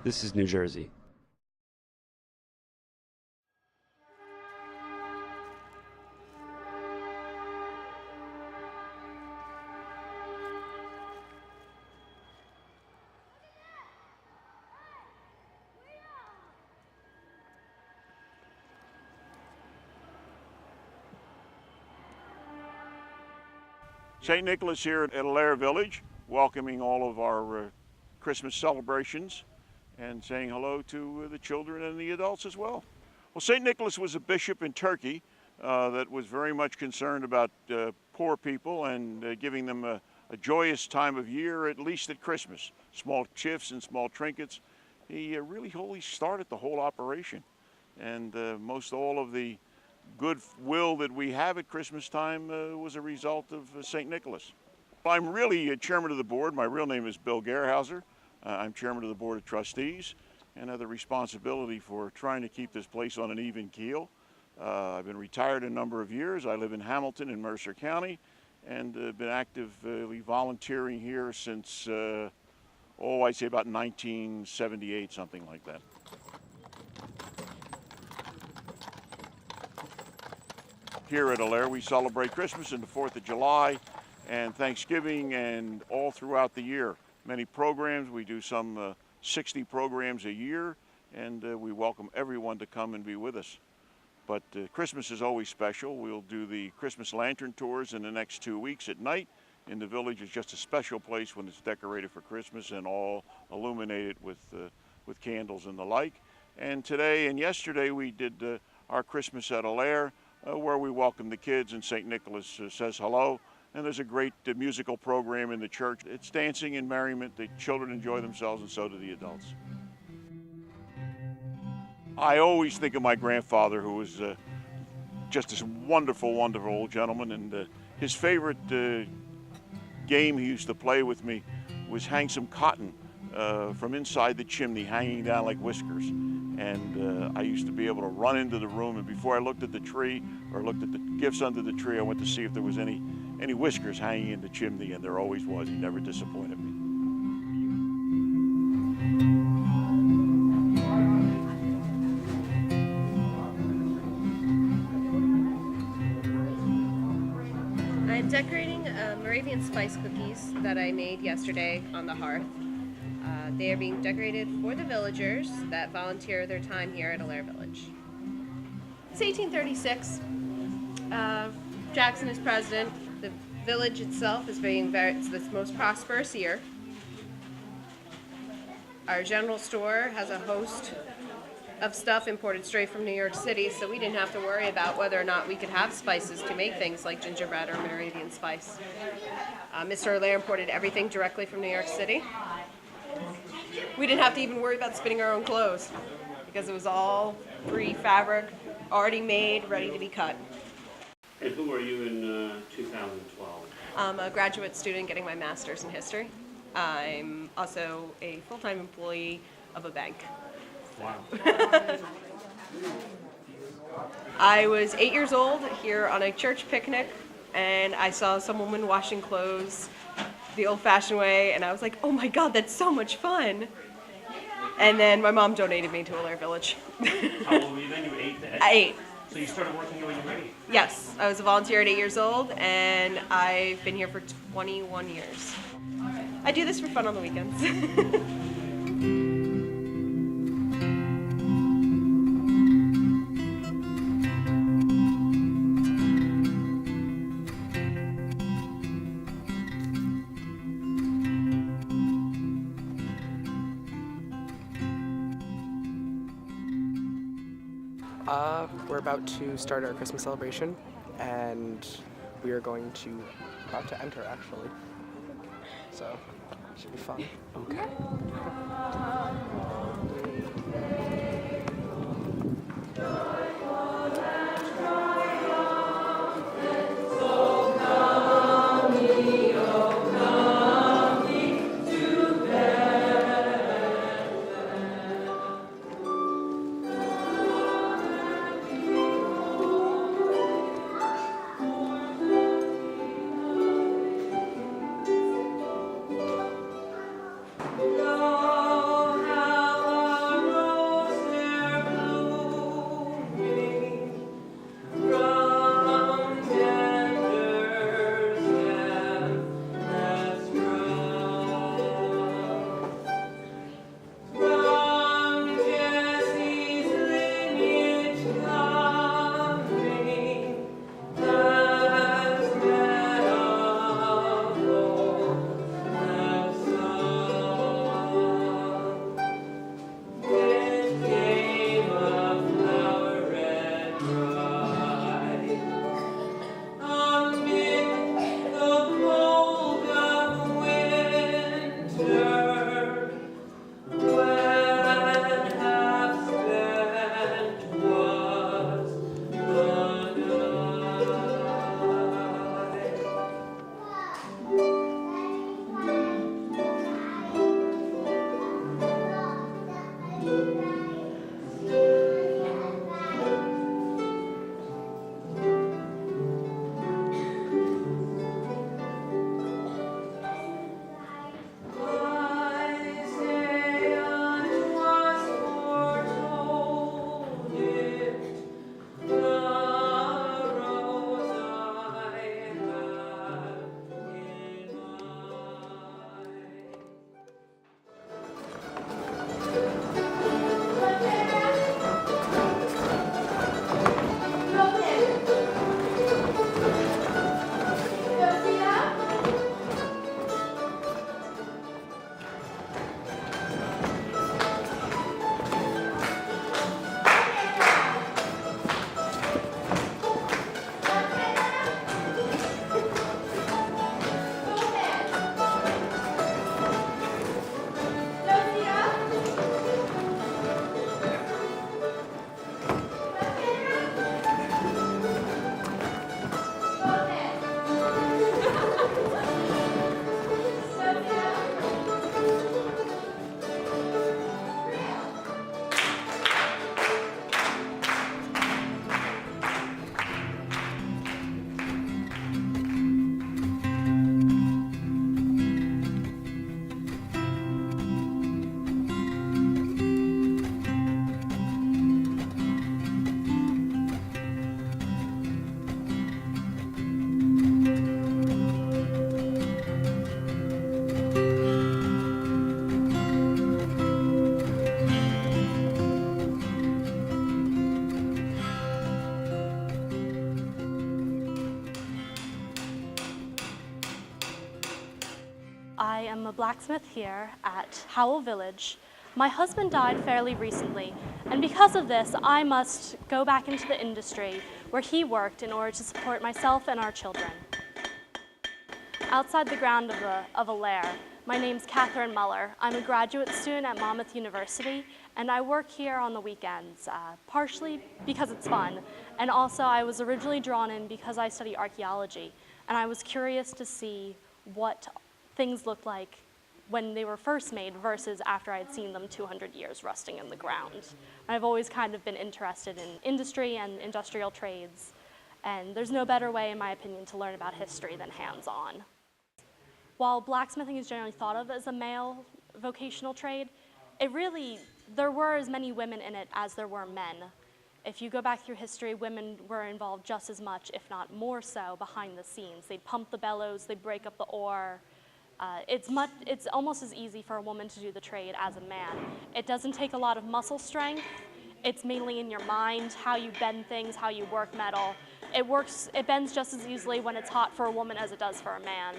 This is New Jersey. St. Nicholas here at Allaire Village, welcoming all of our Christmas celebrations and saying hello to the children and the adults as well. Well, St. Nicholas was a bishop in Turkey that was very much concerned about poor people and giving them a joyous time of year, at least at Christmas. Small gifts and small trinkets. He really started the whole operation. And most all of the goodwill that we have at Christmas time was a result of St. Nicholas. I'm really chairman of the board. My real name is Bill Gerhauser. I'm chairman of the board of trustees and have the responsibility for trying to keep this place on an even keel. I've been retired a number of years. I live in Hamilton in Mercer County and been actively volunteering here since, I'd say about 1978, something like that. Here at Allaire, we celebrate Christmas and the 4th of July and Thanksgiving and all throughout the year. Many programs, we do some 60 programs a year, and we welcome everyone to come and be with us. But Christmas is always special. We'll do the Christmas lantern tours in the next 2 weeks at night. In the village, it's just a special place when it's decorated for Christmas and all illuminated with candles and the like. And today and yesterday we did our Christmas at Allaire, where we welcome the kids and St. Nicholas says hello. And there's a great musical program in the church. It's dancing and merriment. The children enjoy themselves and so do the adults. I always think of my grandfather, who was just this wonderful, wonderful old gentleman. And his favorite game he used to play with me was hang some cotton from inside the chimney, hanging down like whiskers. And I used to be able to run into the room, and before I looked at the tree or looked at the gifts under the tree, I went to see if there was any whiskers hanging in the chimney, and there always was. He never disappointed me. I'm decorating Moravian spice cookies that I made yesterday on the hearth. They are being decorated for the villagers that volunteer their time here at Allaire Village. It's 1836. Jackson is president. The village itself is it's the most prosperous year. Our general store has a host of stuff imported straight from New York City, so we didn't have to worry about whether or not we could have spices to make things like gingerbread or Moravian spice. Mr. Allaire imported everything directly from New York City. We didn't have to even worry about spinning our own clothes because it was all free fabric, already made, ready to be cut. And who are you in 2012? I'm a graduate student getting my master's in history. I'm also a full-time employee of a bank. Wow. I was 8 years old here on a church picnic, and I saw some woman washing clothes the old-fashioned way, and I was like, oh my God, that's so much fun. And then my mom donated me to Allaire Village. How old were you then? You were 8 then? 8. So you started working when you were 8? Yes, I was a volunteer at 8 years old, and I've been here for 21 years. I do this for fun on the weekends. We're about to start our Christmas celebration, and we are about to enter actually. So, it should be fun. Okay. I am a blacksmith here at Howell Village. My husband died fairly recently, and because of this, I must go back into the industry where he worked in order to support myself and our children. Outside the ground of a lair, my name's Catherine Muller. I'm a graduate student at Monmouth University, and I work here on the weekends, partially because it's fun, and also I was originally drawn in because I study archaeology, and I was curious to see what things looked like when they were first made versus after I'd seen them 200 years rusting in the ground. I've always kind of been interested in industry and industrial trades, and there's no better way, in my opinion, to learn about history than hands-on. While blacksmithing is generally thought of as a male vocational trade, there were as many women in it as there were men. If you go back through history, women were involved just as much, if not more so, behind the scenes. They'd pump the bellows, they'd break up the ore. It's almost as easy for a woman to do the trade as a man. It doesn't take a lot of muscle strength. It's mainly in your mind, how you bend things, how you work metal. It bends just as easily when it's hot for a woman as it does for a man.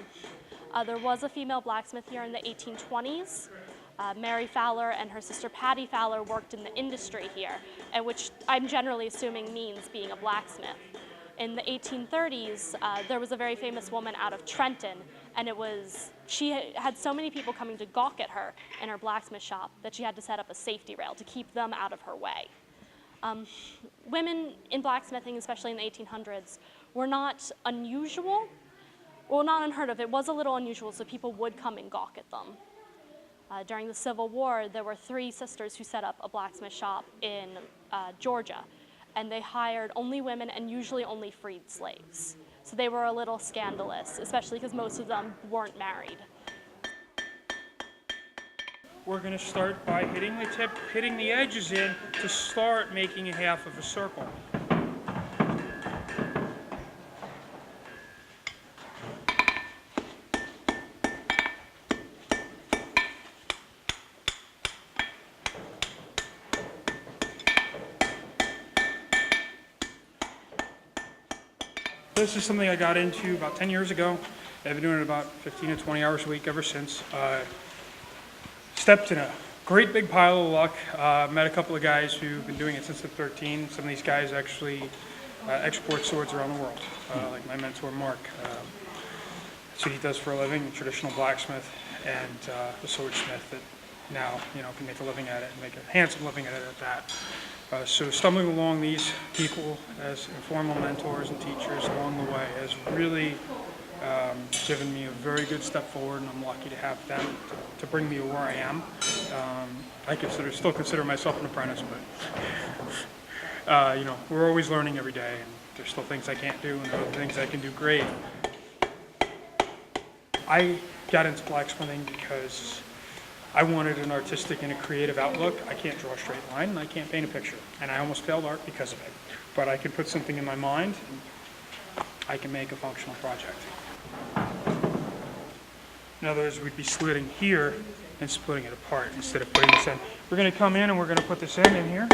There was a female blacksmith here in the 1820s. Mary Fowler and her sister Patty Fowler worked in the industry here, and which I'm generally assuming means being a blacksmith. In the 1830s, there was a very famous woman out of Trenton, and she had so many people coming to gawk at her in her blacksmith shop that she had to set up a safety rail to keep them out of her way. Women in blacksmithing, especially in the 1800s, were not unusual. Well, not unheard of. It was a little unusual, so people would come and gawk at them. During the Civil War, there were 3 sisters who set up a blacksmith shop in Georgia, and they hired only women and usually only freed slaves. So they were a little scandalous, especially because most of them weren't married. We're going to start by hitting the tip, hitting the edges in to start making a half of a circle. This is something I got into about 10 years ago. I've been doing it about 15 to 20 hours a week ever since. Stepped in a great big pile of luck. Met a couple of guys who've been doing it since they're 13. Some of these guys actually export swords around the world, like my mentor Mark. That's what he does for a living, a traditional blacksmith and a swordsmith that now can make a living at it and make a handsome living at it at that. So stumbling along these people as informal mentors and teachers along the way has really given me a very good step forward, and I'm lucky to have them to bring me to where I am. I still consider myself an apprentice, but we're always learning every day, and there's still things I can't do and other things I can do great. I got into blacksmithing because I wanted an artistic and a creative outlook. I can't draw a straight line, and I can't paint a picture. And I almost failed art because of it. But I can put something in my mind, and I can make a functional project. In other words, we'd be slitting here and splitting it apart instead of putting this in. We're going to come in and we're going to put this in here.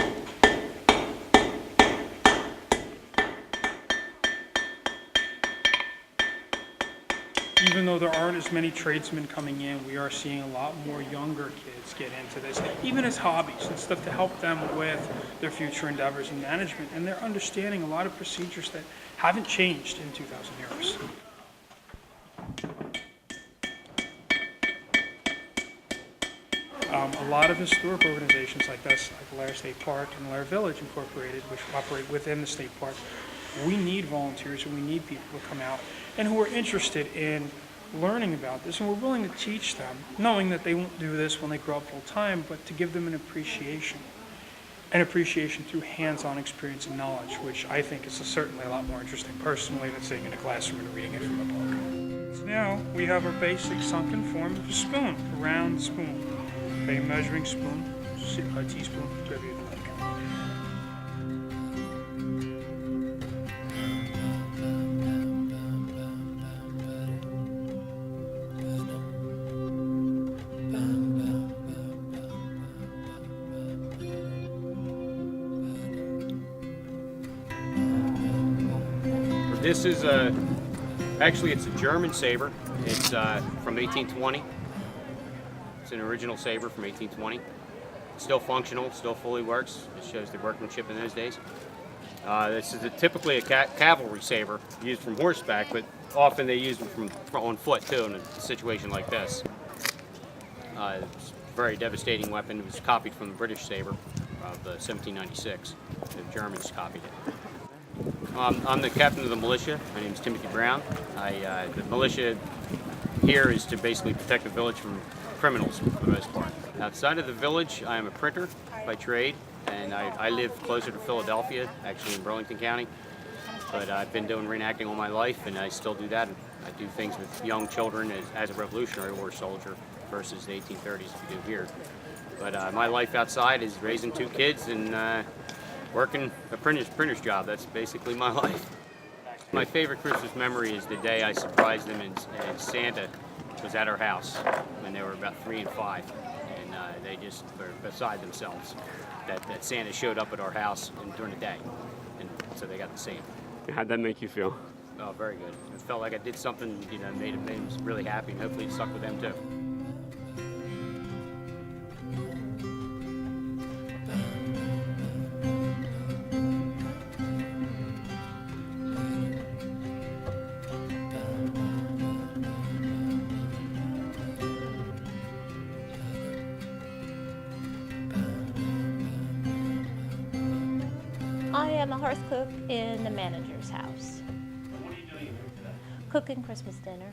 Even though there aren't as many tradesmen coming in, we are seeing a lot more younger kids get into this, even as hobbies and stuff to help them with their future endeavors in management. And they're understanding a lot of procedures that haven't changed in 2,000 years. A lot of historic organizations like this, like Lair State Park and Lair Village Incorporated, which operate within the state park, we need volunteers and we need people to come out and who are interested in learning about this, and we're willing to teach them, knowing that they won't do this when they grow up full time, but to give them an appreciation through hands-on experience and knowledge, which I think is certainly a lot more interesting personally than sitting in a classroom and reading it from a book. So now we have our basic sunken form of a spoon, a round spoon, a measuring spoon, a teaspoon, whatever you'd like. This is actually it's a German saber. It's from 1820. It's an original saber from 1820. Still functional, still fully works. It shows the workmanship in those days. This is typically a cavalry saber used from horseback, but often they use them on foot too in a situation like this. It's a very devastating weapon. It was copied from the British saber of 1796. The Germans copied it. I'm the captain of the militia. My name is Timothy Brown. The militia here is to basically protect the village from criminals for the most part. Outside of the village, I am a printer by trade, and I live closer to Philadelphia, actually in Burlington County. But I've been doing reenacting all my life, and I still do that. I do things with young children as a Revolutionary War soldier versus the 1830s we do here. But my life outside is raising 2 kids and working a printer's job. That's basically my life. My favorite Christmas memory is the day I surprised them and Santa was at our house when they were about 3 and 5. And they just were beside themselves that Santa showed up at our house during the day. And so they got to see him. How'd that make you feel? Oh, very good. It felt like I did something, made them really happy, and hopefully it stuck with them too. I am a hearth cook in the manager's house. What are you doing here today? Cooking Christmas dinner.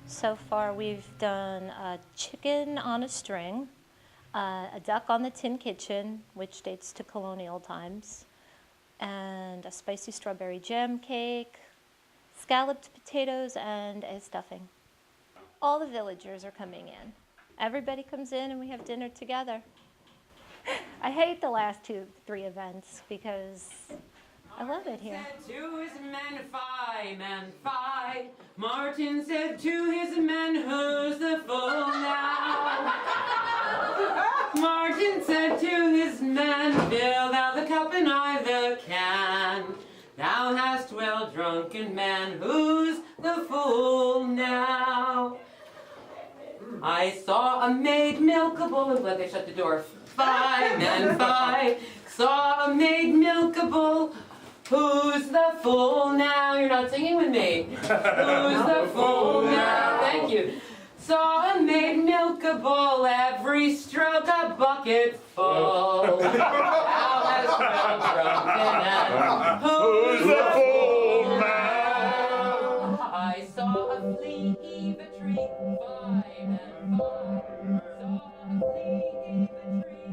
So far we've done a chicken on a string, a duck on the tin kitchen, which dates to colonial times, and a spicy strawberry jam cake, scalloped potatoes, and a stuffing. All the villagers are coming in. Everybody comes in and we have dinner together. I hate the last 3 events because I love it here. Said to his men, fie. Martin said to his men, who's the fool now? Martin said to his men, fill thou the cup and I the can. Thou hast well drunken, man, who's the fool now? I saw a maid milk a bull. I'm glad they shut the door. Fie, men, fie. Saw a maid milk a bull. Who's the fool now? You're not singing with me. Who's the fool now? Thank you. Saw a maid milk a bull, every stroke a bucket full. Thou hast well drunken, and who's the fool now? I saw a flea heave a tree, fie, men, fie. Saw a flea heave a tree.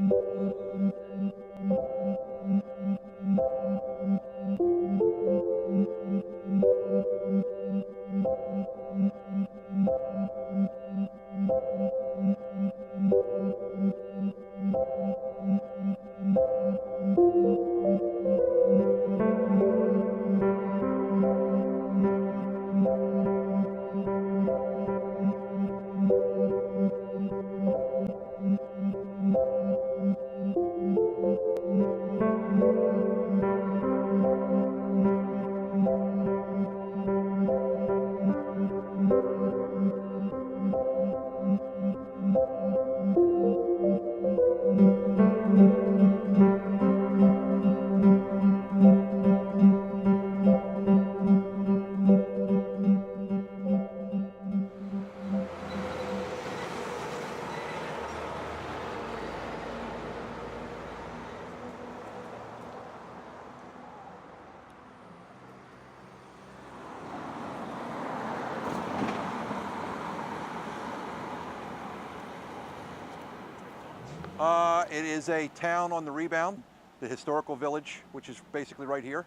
It is a town on the rebound. The historical village, which is basically right here,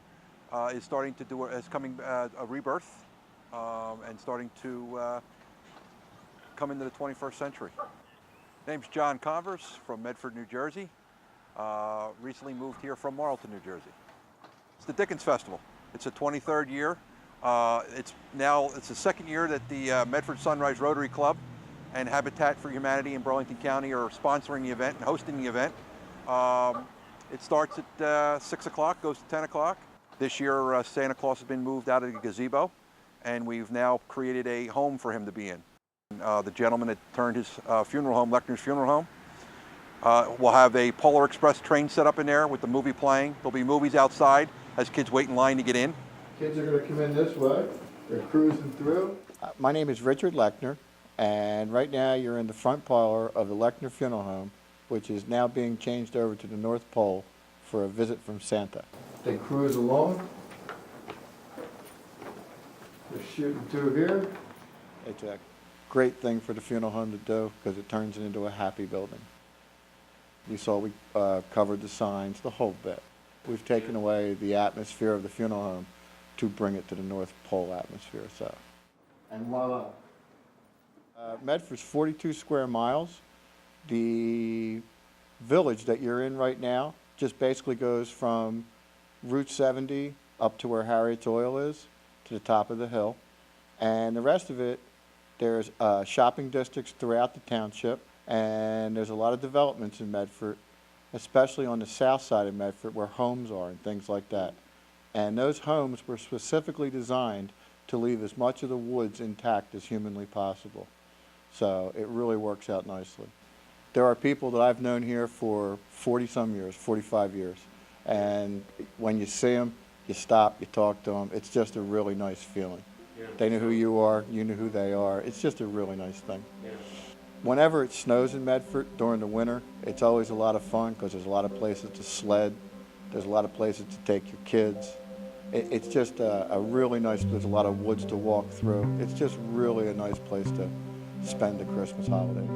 is starting to do is coming a rebirth and starting to come into the 21st century. Name's John Converse from Medford, New Jersey. Recently moved here from Marlton, New Jersey. It's the Dickens Festival. It's the 23rd year. It's the second year that the Medford Sunrise Rotary Club and Habitat for Humanity in Burlington County are sponsoring the event and hosting the event. It starts at 6 o'clock, goes to 10 o'clock. This year, Santa Claus has been moved out of the gazebo, and we've now created a home for him to be in. The gentleman that turned his funeral home, Lechner's Funeral Home. We'll have a Polar Express train set up in there with the movie playing. There'll be movies outside as kids wait in line to get in. Kids are going to come in this way. They're cruising through. My name is Richard Lechner, and right now you're in the front parlor of the Lechner Funeral Home, which is now being changed over to the North Pole for a visit from Santa. They cruise along. They're shooting through here. It's a great thing for the funeral home to do because it turns it into a happy building. You saw we covered the signs, the whole bit. We've taken away the atmosphere of the funeral home to bring it to the North Pole atmosphere. So, And voila. Medford's 42 square miles. The village that you're in right now just basically goes from Route 70 up to where Harriet's Oil is, to the top of the hill. And the rest of it, there's shopping districts throughout the township, and there's a lot of developments in Medford, especially on the south side of Medford where homes are and things like that. And those homes were specifically designed to leave as much of the woods intact as humanly possible. So it really works out nicely. There are people that I've known here for 40-some years, 45 years. And when you see them, you stop, you talk to them. It's just a really nice feeling. Yeah. They know who you are, you know who they are. It's just a really nice thing. Yeah. Whenever it snows in Medford during the winter, it's always a lot of fun because there's a lot of places to sled. There's a lot of places to take your kids. It's just a really nice, there's a lot of woods to walk through. It's just really a nice place to spend the Christmas holidays.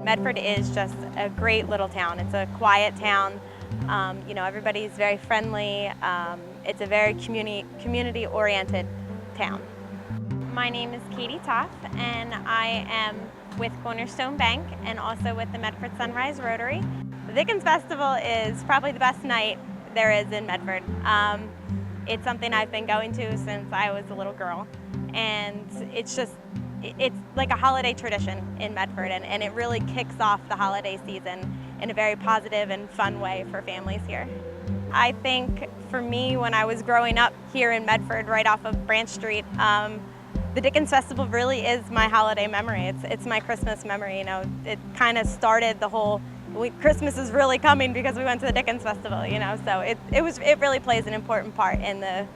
Medford is just a great little town. It's a quiet town. You know, everybody's very friendly. It's a very community-oriented town. My name is Katie Toth, and I am with Cornerstone Bank and also with the Medford Sunrise Rotary. The Dickens Festival is probably the best night there is in Medford. It's something I've been going to since I was a little girl, and it's like a holiday tradition in Medford, and it really kicks off the holiday season in a very positive and fun way for families here. I think for me, when I was growing up here in Medford, right off of Branch Street, the Dickens Festival really is my holiday memory. It's my Christmas memory. You know, it kind of started the whole Christmas is really coming because we went to the Dickens Festival. You know, so it really plays an important part in the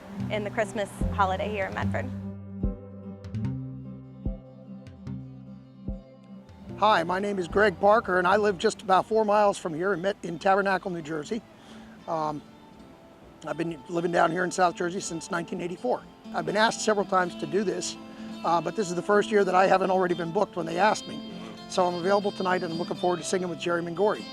Christmas holiday here in Medford. Hi, my name is Greg Parker, and I live just about 4 miles from here in Tabernacle, New Jersey. I've been living down here in South Jersey since 1984. I've been asked several times to do this, but this is the first year that I haven't already been booked when they asked me. So I'm available tonight, and I'm looking forward to singing with Jerry Mangori.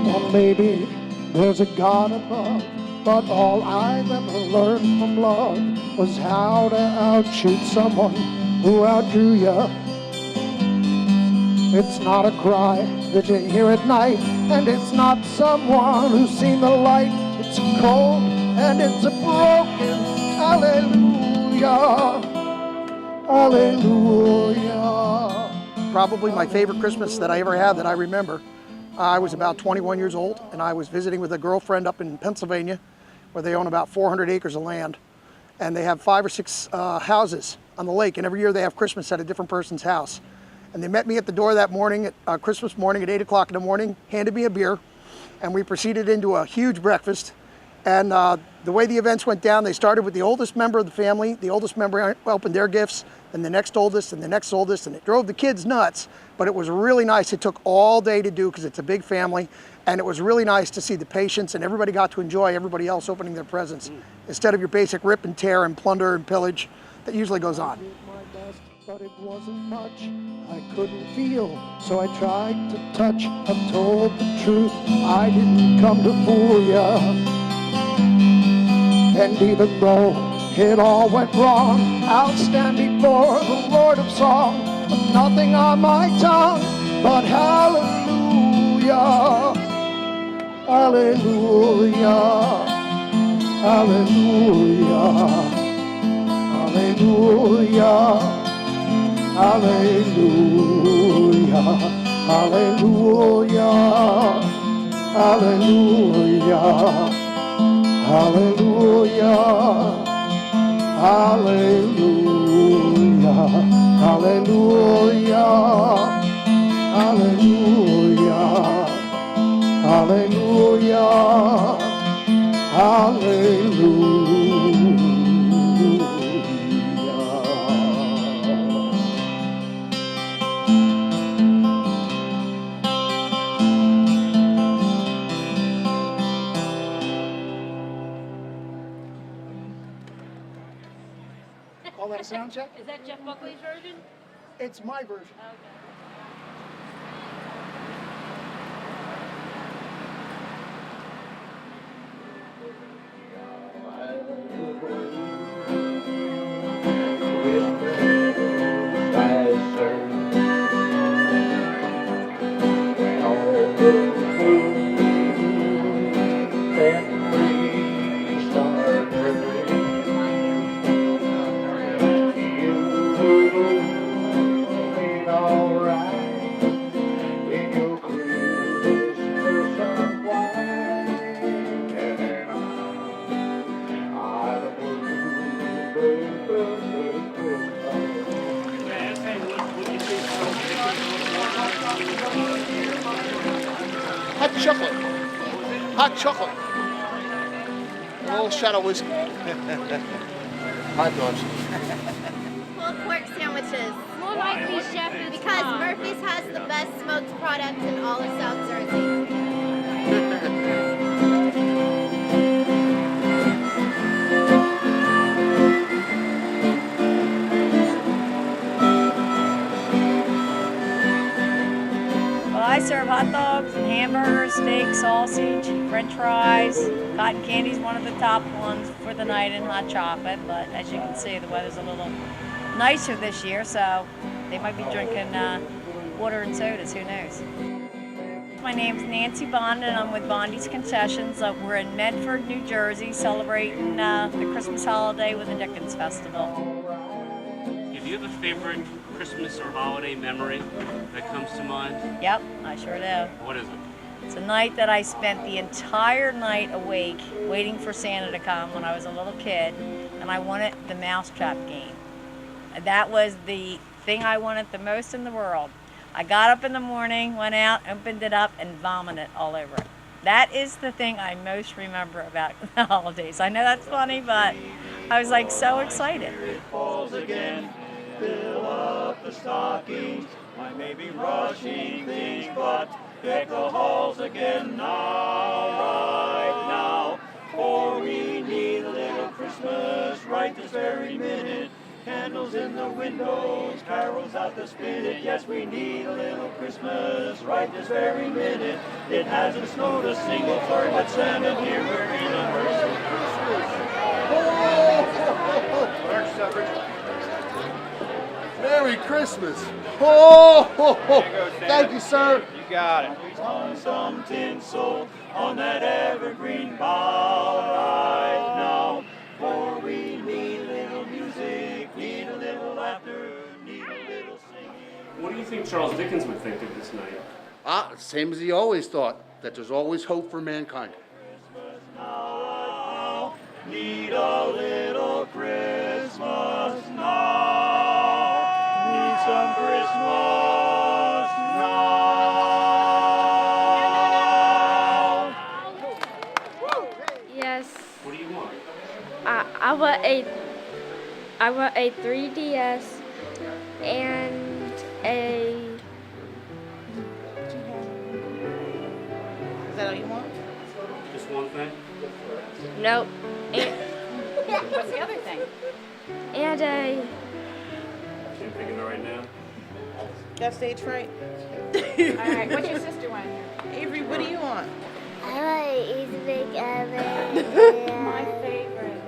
Well, maybe there's a God above, but all I've ever learned from love was how to outshoot someone who outdrew you. It's not a cry that you hear at night, and it's not someone who's seen the light. It's cold and it's a broken hallelujah, hallelujah. Probably my favorite Christmas that I ever had that I remember. I was about 21 years old, and I was visiting with a girlfriend up in Pennsylvania, where they own about 400 acres of land, and they have 5 or 6 houses on the lake, and every year they have Christmas at a different person's house. And they met me at the door that morning, Christmas morning at 8 o'clock in the morning, handed me a beer, and we proceeded into a huge breakfast. And the way the events went down, they started with the oldest member of the family. The oldest member opened their gifts, then the next oldest, and the next oldest, and it drove the kids nuts. But it was really nice. It took all day to do because it's a big family, and it was really nice to see the patience, and everybody got to enjoy everybody else opening their presents instead of your basic rip and tear and plunder and pillage that usually goes on. But it wasn't much I couldn't feel, so I tried to touch. I've told the truth, I didn't come to fool ya. And even though it all went wrong, I'll stand before the Lord of Song with nothing on my tongue but hallelujah, hallelujah, hallelujah, hallelujah. hallelujah, hallelujah, hallelujah, hallelujah, hallelujah, hallelujah, hallelujah, hallelujah, hallelujah, hallelujah. Call that a sound check? Is that Jeff Buckley's version? It's my version. Hot chocolate. Hot chocolate. A little shadow whiskey. Hot dogs. Pulled pork sandwiches. More likely, Chef, because Murphy's has the best smoked product in all of South Jersey. Well, I serve hot dogs and hamburgers, steak, sausage, french fries. Cotton candy's one of the top ones for the night, and hot chocolate. But as you can see, the weather's a little nicer this year, so they might be drinking water and sodas, who knows. My name's Nancy Bond, and I'm with Bondi's Concessions. We're in Medford, New Jersey, celebrating the Christmas holiday with the Dickens Festival. Do you have a favorite Christmas or holiday memory that comes to mind? Yep, I sure do. What is it? It's a night that I spent the entire night awake waiting for Santa to come when I was a little kid, and I wanted the mousetrap game. And that was the thing I wanted the most in the world. I got up in the morning, went out, opened it up, and vomited all over it. That is the thing I most remember about the holidays. I know that's funny, but I was like so excited. Falls again, fill up the stockings. I may be rushing things, but deck the halls again now, right now. For we need a little Christmas right this very minute. Candles in the windows, carols out the spinet. Yes, we need a little Christmas right this very minute. It hasn't snowed a single flurry, but Santa dear, we're in a hurry. Merry Christmas. Oh, thank you, sir. You got it. On some tinsel on that evergreen bough right now. For we need a little music, need a little laughter, need a little singing. What do you think Charles Dickens would think of this night? Same as he always thought, that there's always hope for mankind. Now, need a little Christmas now. Need some Christmas now. Yes. What do you want? I want a 3DS and a. Is that all you want? Just one thing? Nope. What's the other thing? And a. Can't think of it right now. Got stage fright? All right, what's your sister want? Avery, what do you want? I want an Easy Bake Oven. My favorite.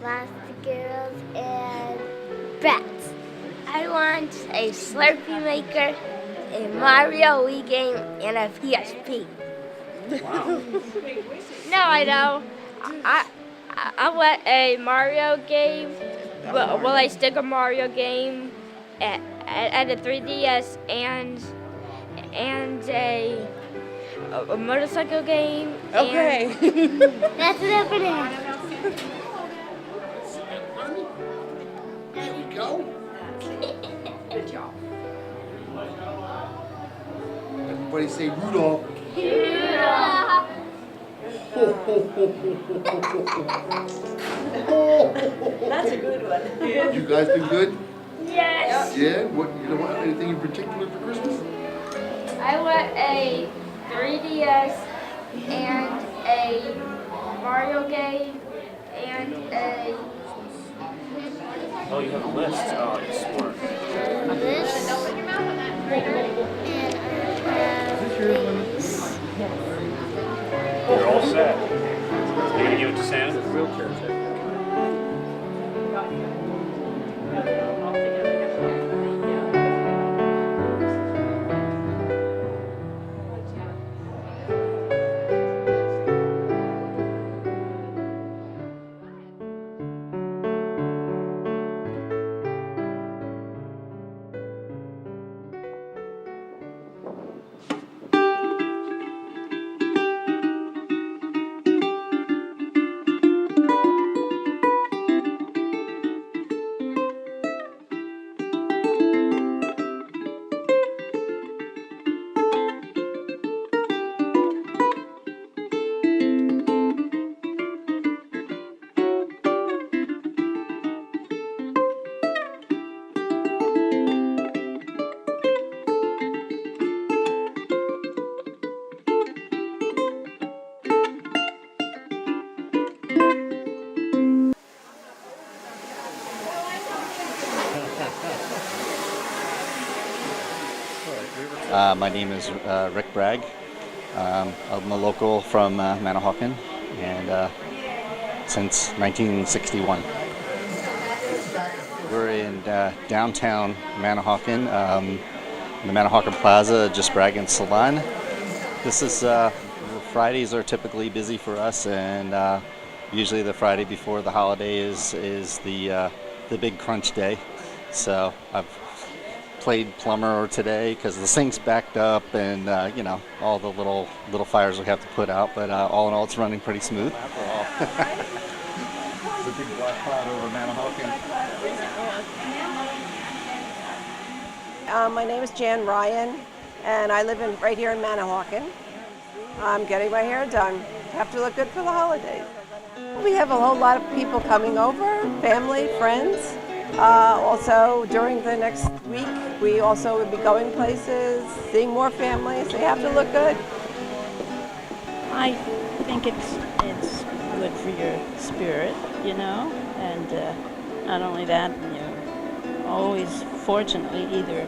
Monster Girls and Bats. I want a Slurpee maker, a Mario Wii game, and a PSP. Wow. No, I don't. I want a Mario game, will I stick a Mario game at a 3DS and a motorcycle game. Okay. That's what I'm gonna have. There we go. Good job. Everybody say Rudolph. Rudolph. That's a good one. You guys been good? Yes. Yeah? What, you don't want anything in particular for Christmas? I want a 3DS and a Mario game and a Oh, you have a list. Oh, you're smart. this. You're all set. You're gonna give it to Santa? My name is Rick Bragg. I'm a local from Manahawkin, and since 1961. We're in downtown Manahawkin, the Manahawkin Plaza, Just Bragg Salon. This is Fridays are typically busy for us, and usually the Friday before the holiday is the big crunch day. So I've played plumber today because the sink's backed up, and you know, all the little fires we have to put out. But all in all, it's running pretty smooth. The big black cloud over Manahawkin. My name is Jan Ryan, and I live right here in Manahawkin. I'm getting my hair done. Have to look good for the holidays. We have a whole lot of people coming over, family, friends. Also, during the next week, we also will be going places, seeing more families. They have to look good. I think it's good for your spirit, you know, and not only that, you always, fortunately, either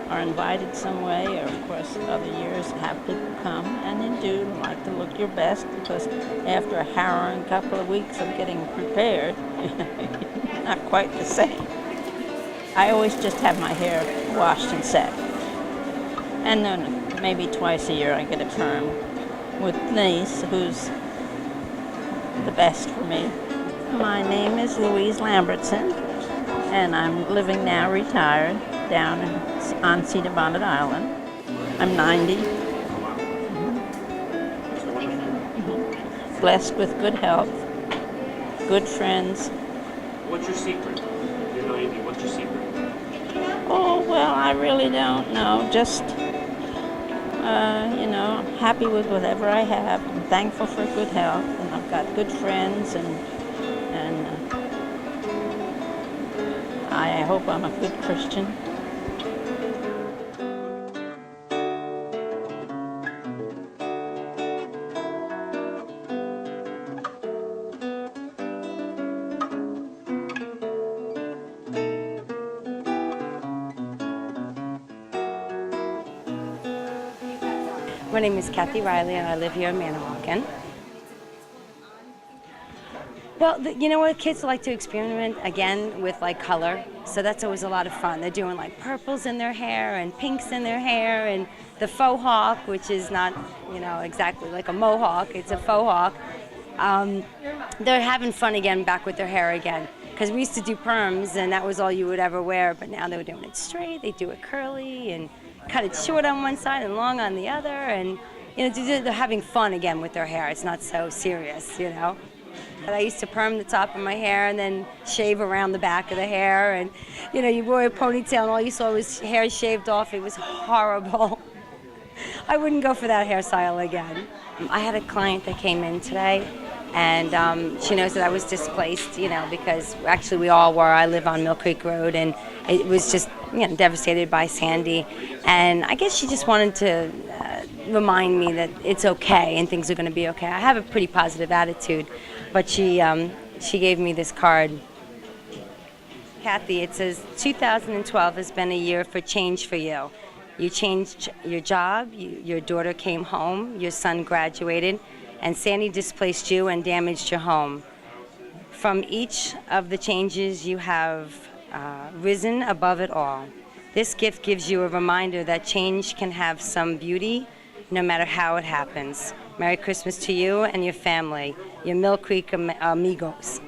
are invited some way, or of course other years have people come, and you do like to look your best, because after a harrowing couple of weeks of getting prepared, not quite the same. I always just have my hair washed and set. And then maybe twice a year I get a perm with Denise, who's the best for me. My name is Louise Lambertson, and I'm living now retired down on Cedar Bonnet Island. I'm 90. Blessed with good health, good friends. What's your secret? You're 90. What's your secret? Oh, well, I really don't know. Just, you know, I'm happy with whatever I have. I'm thankful for good health, and I've got good friends, and I hope I'm a good Christian. My name is Kathy Riley, and I live here in Manahawkin. Well, you know what? Kids like to experiment again with like color, so that's always a lot of fun. They're doing like purples in their hair and pinks in their hair, and the faux hawk, which is not, you know, exactly like a mohawk. It's a faux hawk. They're having fun again, back with their hair again. Because we used to do perms, and that was all you would ever wear, but now they're doing it straight, they do it curly, and cut it short on one side and long on the other, and they're having fun again with their hair. It's not so serious, I used to perm the top of my hair and then shave around the back of the hair, and you wore a ponytail and all you saw was hair shaved off. It was horrible. I wouldn't go for that hairstyle again. I had a client that came in today, and she knows that I was displaced, because actually we all were. I live on Mill Creek Road, and it was just devastated by Sandy, and I guess she just wanted to remind me that it's okay and things are going to be okay. I have a pretty positive attitude, but she gave me this card. Kathy, it says 2012 has been a year for change for you. You changed your job, your daughter came home, your son graduated, and Sandy displaced you and damaged your home. From each of the changes, you have risen above it all. This gift gives you a reminder that change can have some beauty, no matter how it happens. Merry Christmas to you and your family, your Mill Creek amigos.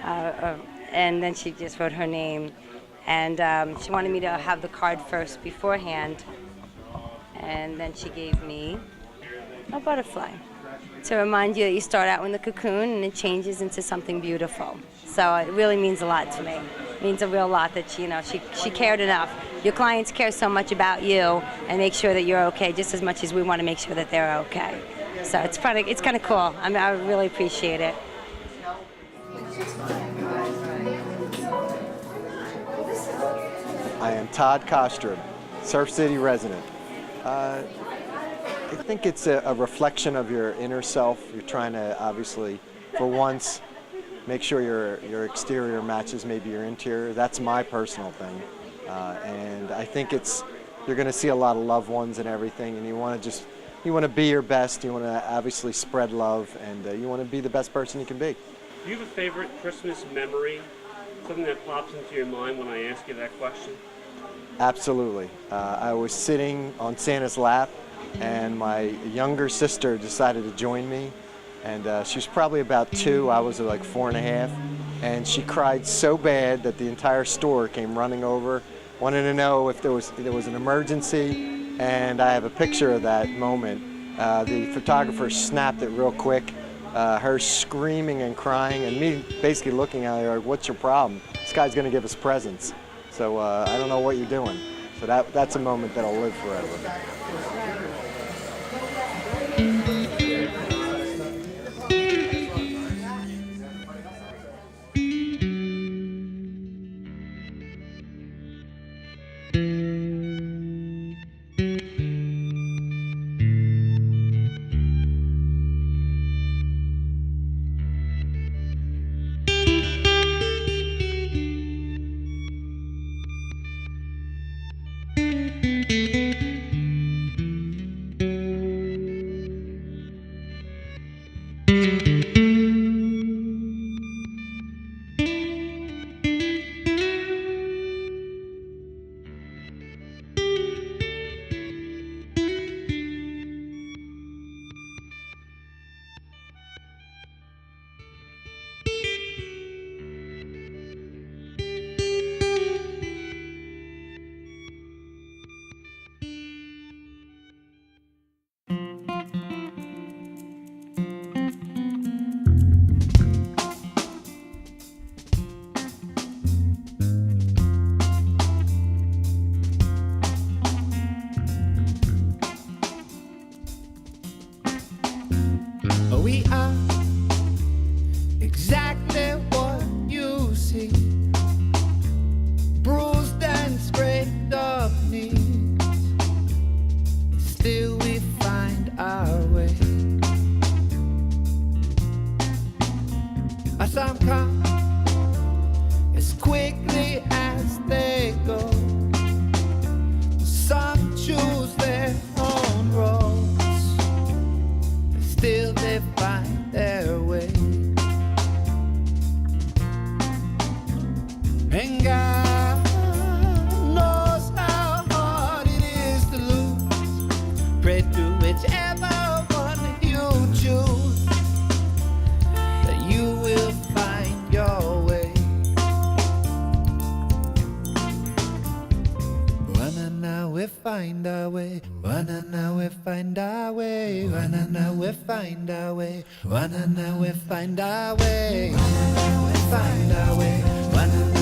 And then she just wrote her name. And she wanted me to have the card first beforehand. And then she gave me a butterfly to remind you that you start out in the cocoon and it changes into something beautiful. So it really means a lot to me. It means a real lot that she cared enough. Your clients care so much about you and make sure that you're okay just as much as we want to make sure that they're okay. So it's kind of cool. I really appreciate it. I am Todd Kostrup, Surf City resident. I think it's a reflection of your inner self. You're trying to obviously, for once, make sure your exterior matches maybe your interior. That's my personal thing. And I think you're going to see a lot of loved ones and everything, and you want to be your best. You want to obviously spread love, and you want to be the best person you can be. Do you have a favorite Christmas memory? Something that pops into your mind when I ask you that question? Absolutely. I was sitting on Santa's lap, and my younger sister decided to join me. And she was probably about 2, I was like 4.5. And she cried so bad that the entire store came running over, wanted to know if there was an emergency. And I have a picture of that moment. The photographer snapped it real quick. Her screaming and crying, and me basically looking at her like, what's your problem? This guy's gonna give us presents. So I don't know what you're doing. So that's a moment that'll live forever. We are exactly what you see, bruised and scraped up knees, still we find our way. Some come as quickly as they go, some choose their own roads, still they find their way. And God knows how hard it is to lose. Pray to whichever one you choose, that you will find your Wa-na-na, we find our way. Wa-na-na, we find our way. Wa-na-na, we find our way. Wa-na-na, we find our way. Wa-na-na,